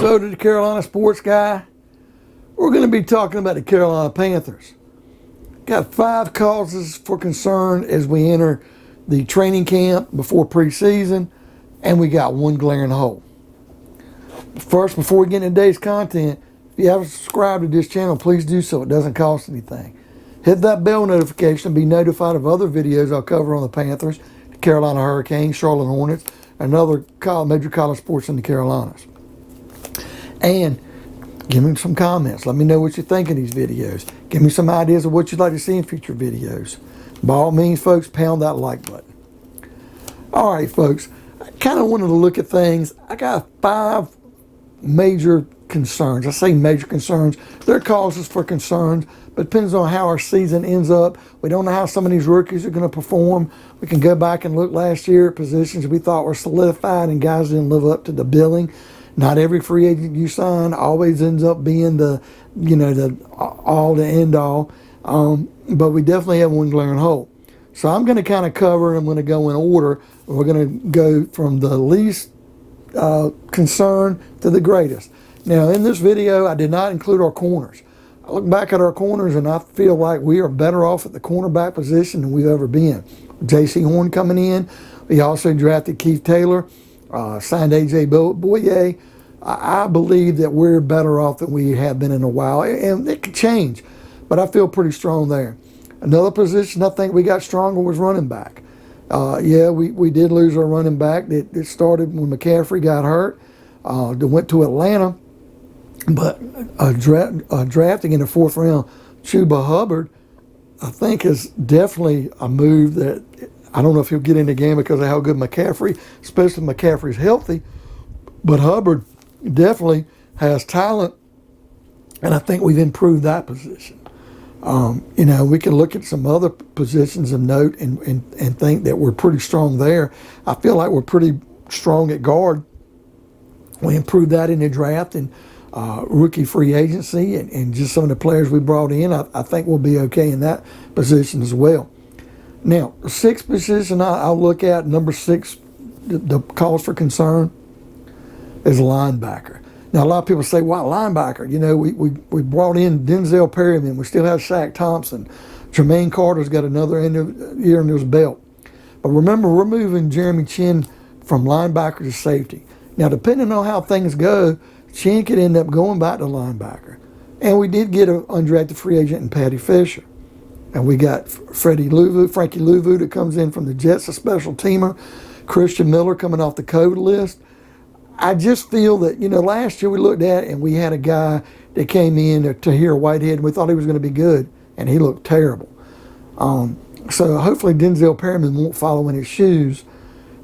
episode of the Carolina Sports Guy, we're going to be talking about the Carolina Panthers. Got 5 causes for concern as we enter the training camp before preseason, and we got 1 glaring hole. First, before we get into today's content, if you haven't subscribed to this channel, please do so. It doesn't cost anything. Hit that bell notification and be notified of other videos I'll cover on the Panthers, the Carolina Hurricanes, Charlotte Hornets, and other major college sports in the Carolinas. And give me some comments. Let me know what you think of these videos. Give me some ideas of what you'd like to see in future videos. By all means, folks, pound that like button. All right, folks, I kind of wanted to look at things. I got 5 major concerns. I say major concerns. They're causes for concerns, but depends on how our season ends up. We don't know how some of these rookies are going to perform. We can go back and look last year at positions we thought were solidified and guys didn't live up to the billing. Not every free agent you sign always ends up being the all the end all. But we definitely have 1 glaring hole. So I'm going to kind of cover, I'm going to go in order. We're going to go from the least concern to the greatest. Now, in this video, I did not include our corners. I look back at our corners and I feel like we are better off at the cornerback position than we've ever been. J.C. Horn coming in. We also drafted Keith Taylor. Signed A.J. Boye. I believe that we're better off than we have been in a while, and it could change, but I feel pretty strong there. Another position I think we got stronger was running back. We did lose our running back. It started when McCaffrey got hurt. They went to Atlanta, but drafting in the 4th round, Chuba Hubbard, I think is definitely a move that I don't know if he'll get in the game because of how good McCaffrey, especially if McCaffrey's healthy, but Hubbard definitely has talent, and I think we've improved that position. We can look at some other positions of note and think that we're pretty strong there. I feel like we're pretty strong at guard. We improved that in the draft and rookie free agency and just some of the players we brought in. I think we'll be okay in that position as well. Now, the 6th position I'll look at, number 6, the cause for concern is linebacker. Now, a lot of people say, why linebacker? We brought in Denzel Perryman. We still have Shaq Thompson. Jermaine Carter's got another year in his belt. But remember, we're moving Jeremy Chin from linebacker to safety. Now, depending on how things go, Chin could end up going back to linebacker. And we did get an undrafted free agent in Patty Fisher. And we got Frankie Louvu that comes in from the Jets, a special teamer. Christian Miller coming off the COVID list. I just feel that, last year we looked at it and we had a guy that came in, Tahir Whitehead, and we thought he was going to be good, and he looked terrible. So hopefully Denzel Perryman won't follow in his shoes.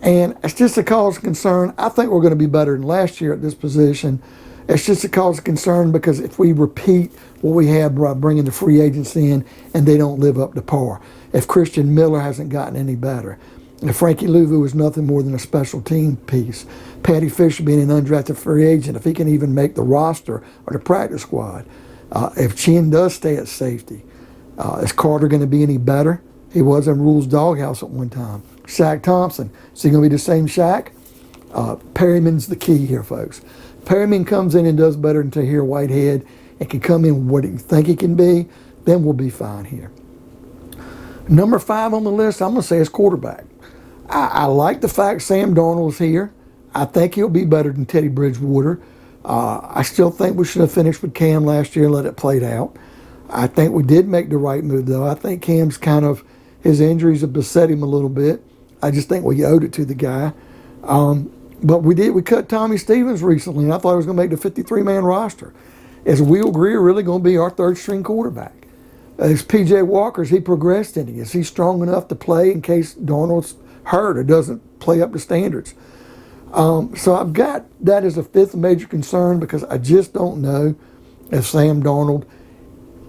And it's just a cause of concern. I think we're going to be better than last year at this position. It's just a cause of concern because if we repeat what we had by bringing the free agents in and they don't live up to par, if Christian Miller hasn't gotten any better, if Frankie Louvu is nothing more than a special team piece, Patty Fisher being an undrafted free agent, if he can even make the roster or the practice squad, if Chin does stay at safety, is Carter going to be any better? He was in Rule's doghouse at one time. Shaq Thompson, is he going to be the same Shaq? Perryman's the key here, folks. Perryman comes in and does better than Tahir Whitehead and can come in what you think he can be, then we'll be fine here. Number 5 on the list, I'm going to say is quarterback. I like the fact Sam Darnold's here. I think he'll be better than Teddy Bridgewater. I still think we should have finished with Cam last year and let it play out. I think we did make the right move, though. I think Cam's his injuries have beset him a little bit. I just think we owed it to the guy. But we cut Tommy Stevens recently, and I thought he was going to make the 53-man roster. Is Will Greer really going to be our 3rd-string quarterback? Is P.J. Walker, has he progressed any? Is he strong enough to play in case Darnold's hurt or doesn't play up to standards? So I've got that as a 5th major concern because I just don't know if Sam Darnold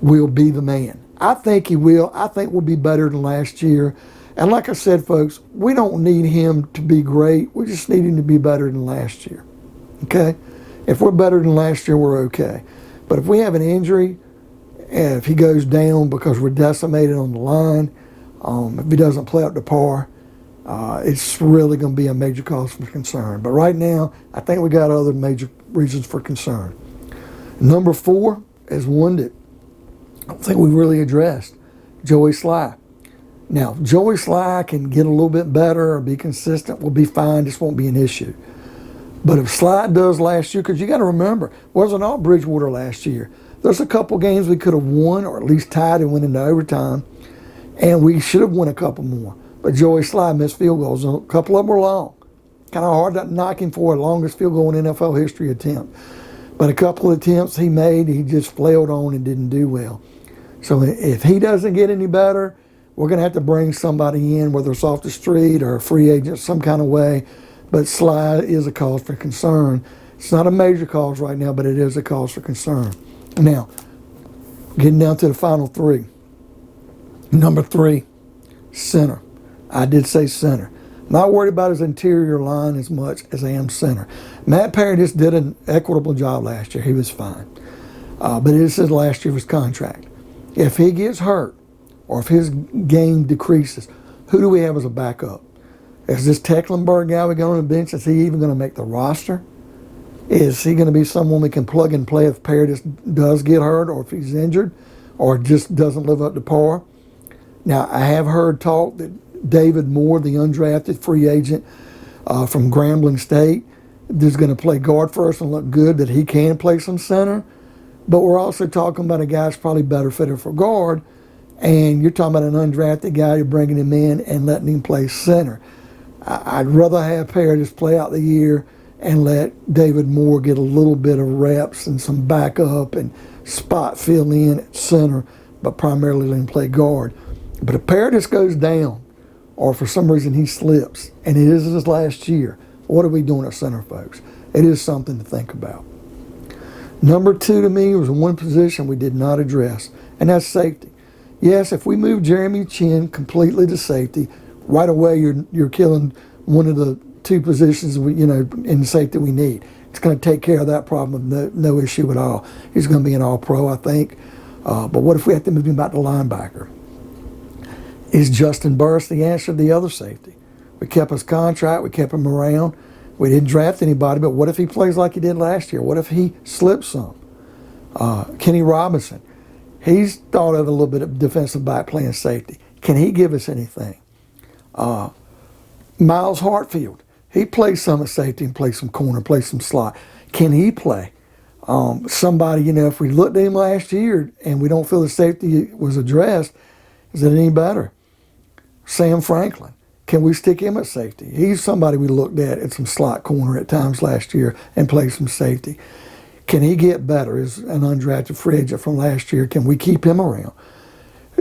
will be the man. I think he will. I think we'll be better than last year. And like I said, folks, we don't need him to be great. We just need him to be better than last year. Okay? If we're better than last year, we're okay. But if we have an injury, and if he goes down because we're decimated on the line, if he doesn't play up to par, it's really going to be a major cause for concern. But right now, I think we got other major reasons for concern. Number 4 is one that I don't think we really addressed, Joey Sly. Now, Joey Sly can get a little bit better or be consistent, will be fine. This won't be an issue. But if Sly does last year, because you got to remember, it wasn't all Bridgewater last year. There's a couple games we could have won or at least tied and went into overtime, and we should have won a couple more. But Joey Sly missed field goals. A couple of them were long. Kind of hard to knock him for a longest field goal in NFL history attempt. But a couple of attempts he made, he just flailed on and didn't do well. So if he doesn't get any better, we're going to have to bring somebody in, whether it's off the street or a free agent, some kind of way. But Sly is a cause for concern. It's not a major cause right now, but it is a cause for concern. Now, getting down to the final 3. Number 3, center. I did say center. Not worried about his interior line as much as I am center. Matt Paradis did an equitable job last year. He was fine. But it is his last year of his contract. If he gets hurt or if his game decreases, who do we have as a backup? Is this Tecklenburg guy we got on the bench, is he even going to make the roster? Is he going to be someone we can plug and play if Paradis does get hurt or if he's injured or just doesn't live up to par? Now, I have heard talk that David Moore, the undrafted free agent from Grambling State, is going to play guard first and look good, that he can play some center. But we're also talking about a guy that's probably better fitted for guard, and you're talking about an undrafted guy, you're bringing him in and letting him play center. I'd rather have Paradis play out the year and let David Moore get a little bit of reps and some backup and spot fill in at center, but primarily let him play guard. But if Paradis goes down, or for some reason he slips, and it is his last year, what are we doing at center, folks? It is something to think about. Number 2 to me was one position we did not address, and that's safety. Yes, if we move Jeremy Chin completely to safety, right away you're killing one of the 2 positions in safety we need. It's going to take care of that problem with no issue at all. He's going to be an all-pro, I think. But what if we have to move him back to linebacker? Is Justin Burris the answer to the other safety? We kept his contract. We kept him around. We didn't draft anybody, but what if he plays like he did last year? What if he slips some? Kenny Robinson, he's thought of a little bit of defensive back playing safety. Can he give us anything? Miles Hartfield, he plays some at safety and plays some corner, plays some slot. Can he play? Somebody, if we looked at him last year and we don't feel the safety was addressed, is it any better? Sam Franklin, can we stick him at safety? He's somebody we looked at some slot corner at times last year and play some safety. Can he get better as an undrafted free agent from last year? Can we keep him around?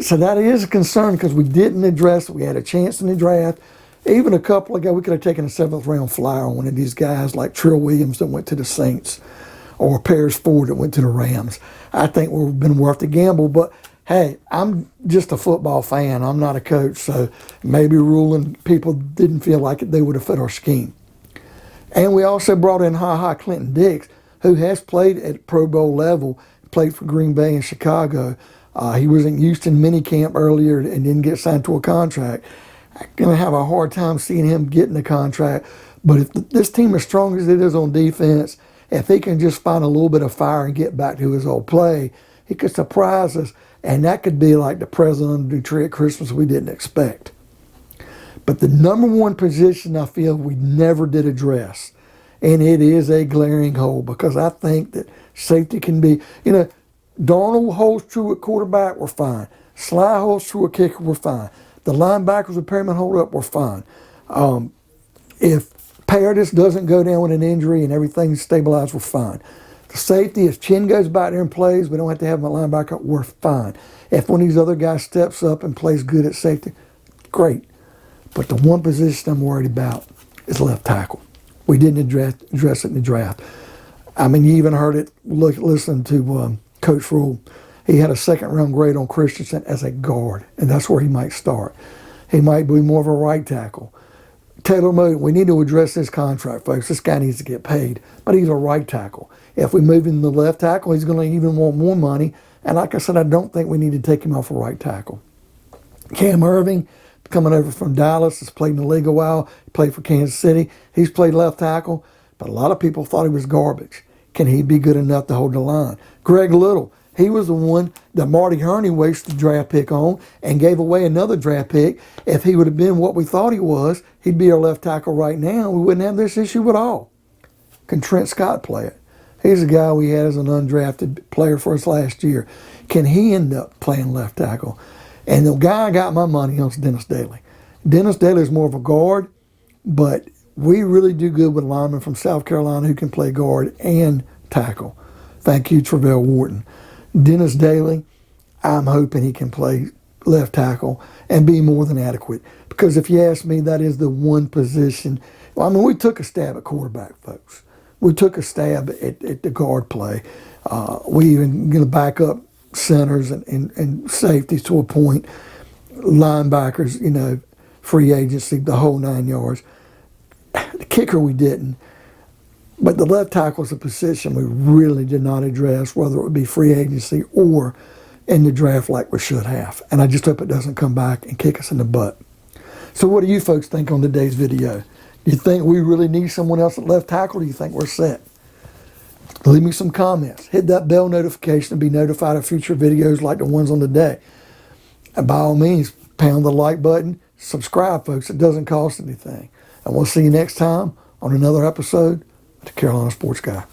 So that is a concern because we didn't address it. We had a chance in the draft. Even a couple of guys, we could have taken a 7th round flyer on one of these guys like Trill Williams that went to the Saints or Paris Ford that went to the Rams. I think we've been worth the gamble, but hey, I'm just a football fan. I'm not a coach, so maybe ruling people didn't feel like they would have fit our scheme. And we also brought in Clinton Dix, who has played at Pro Bowl level, played for Green Bay and Chicago. He was in Houston minicamp earlier and didn't get signed to a contract. I'm going to have a hard time seeing him getting a contract. But if this team is strong as it is on defense, if he can just find a little bit of fire and get back to his old play, he could surprise us. And that could be like the present under the tree at Christmas we didn't expect. But the number 1 position I feel we never did address, and it is a glaring hole because I think that safety can be, Darnold holds true at quarterback, we're fine. Sly holds true at kicker, we're fine. The linebackers with Perryman hold up, we're fine. If Paradis doesn't go down with an injury and everything's stabilized, we're fine. The safety, if Chin goes back there and plays, we don't have to have him at linebacker, we're fine. If one of these other guys steps up and plays good at safety, great. But the one position I'm worried about is left tackle. We didn't address it in the draft. I mean, you even heard it listening to Coach Rule. He had a 2nd round grade on Christensen as a guard, and that's where he might start. He might be more of a right tackle. Taylor Moton, we need to address his contract, folks. This guy needs to get paid, but he's a right tackle. If we move him to left tackle, he's going to even want more money. And like I said, I don't think we need to take him off a right tackle. Cam Irving, coming over from Dallas, has played in the league a while. He played for Kansas City. He's played left tackle, but a lot of people thought he was garbage. Can he be good enough to hold the line? Greg Little, he was the one that Marty Herney wasted the draft pick on and gave away another draft pick. If he would have been what we thought he was, he'd be our left tackle right now. We wouldn't have this issue at all. Can Trent Scott play it? He's a guy we had as an undrafted player for us last year. Can he end up playing left tackle? And the guy I got my money on is Dennis Daly. Dennis Daly is more of a guard, but we really do good with linemen from South Carolina who can play guard and tackle. Thank you, Travell Wharton. Dennis Daly, I'm hoping he can play left tackle and be more than adequate. Because if you ask me, that is the one position. Well, I mean, we took a stab at quarterback, folks. We took a stab at the guard play. We even going to back up centers and safeties to a point. Linebackers, you know, free agency, the whole 9 yards. The kicker we didn't. But the left tackle is a position we really did not address, whether it would be free agency or in the draft like we should have. And I just hope it doesn't come back and kick us in the butt. So what do you folks think on today's video? Do you think we really need someone else at left tackle, or do you think we're set? Leave me some comments. Hit that bell notification to be notified of future videos like the ones on today. And by all means, pound the like button. Subscribe, folks. It doesn't cost anything. And we'll see you next time on another episode of the Carolina Sports Guy.